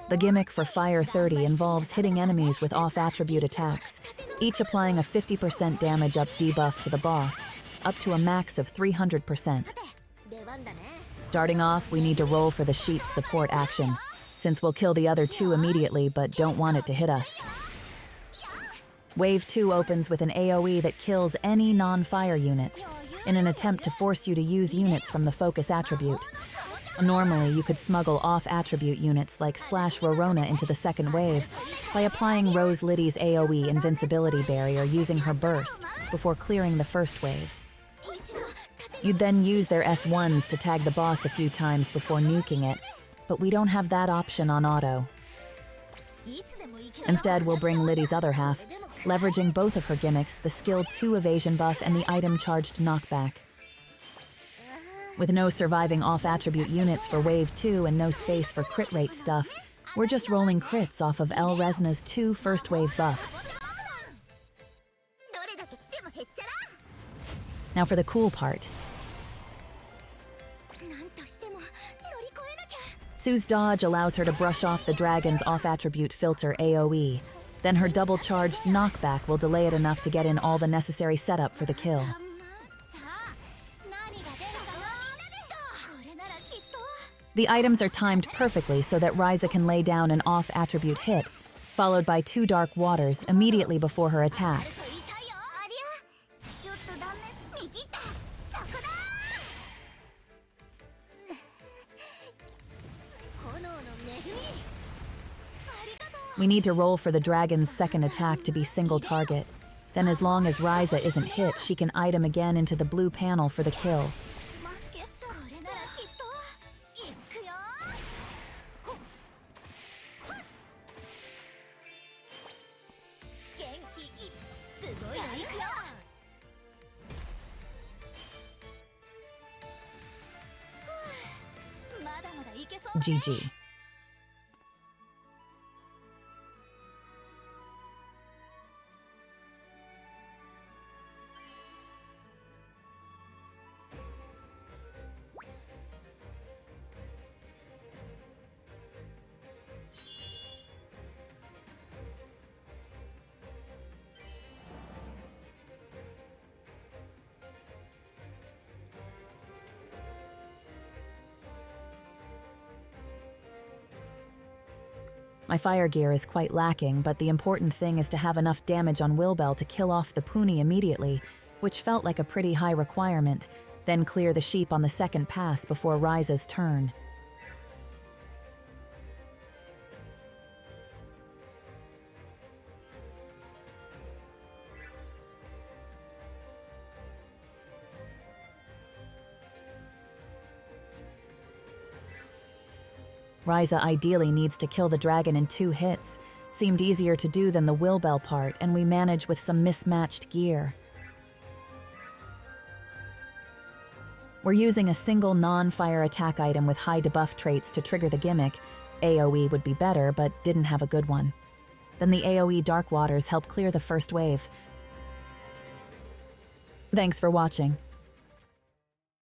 The gimmick for Fire 30 involves hitting enemies with off-attribute attacks, each applying a 50% damage up debuff to the boss, up to a max of 300%. Starting off, we need to roll for the sheep's support action, since we'll kill the other two immediately but don't want it to hit us. Wave 2 opens with an AoE that kills any non-fire units, in an attempt to force you to use units from the focus attribute. Normally, you could smuggle off-attribute units like Slash Rorona into the second wave by applying Rose Lydie's AoE invincibility barrier using her burst before clearing the first wave. You'd then use their S1s to tag the boss a few times before nuking it, but we don't have that option on auto. Instead, we'll bring Lydie's other half, leveraging both of her gimmicks, the skill 2 evasion buff and the item charged knockback. With no surviving off-attribute units for Wave 2 and no space for crit rate stuff, we're just rolling crits off of El Resna's 2 first wave buffs. Now for the cool part. Sue's dodge allows her to brush off the dragon's off-attribute filter AoE. Then her double-charged knockback will delay it enough to get in all the necessary setup for the kill. The items are timed perfectly so that Ryza can lay down an off-attribute hit, followed by 2 dark waters immediately before her attack. We need to roll for the dragon's second attack to be single target. Then as long as Ryza isn't hit, she can item again into the blue panel for the kill. GG. My fire gear is quite lacking, but the important thing is to have enough damage on Wilbell to kill off the Puni immediately, which felt like a pretty high requirement, then clear the sheep on the second pass before Ryza's turn. Ryza ideally needs to kill the dragon in 2 hits. Seemed easier to do than the Wilbell part, and we manage with some mismatched gear. We're using a single non-fire attack item with high debuff traits to trigger the gimmick. AoE would be better, but didn't have a good one. Then the AoE Dark Waters help clear the first wave. Thanks for watching.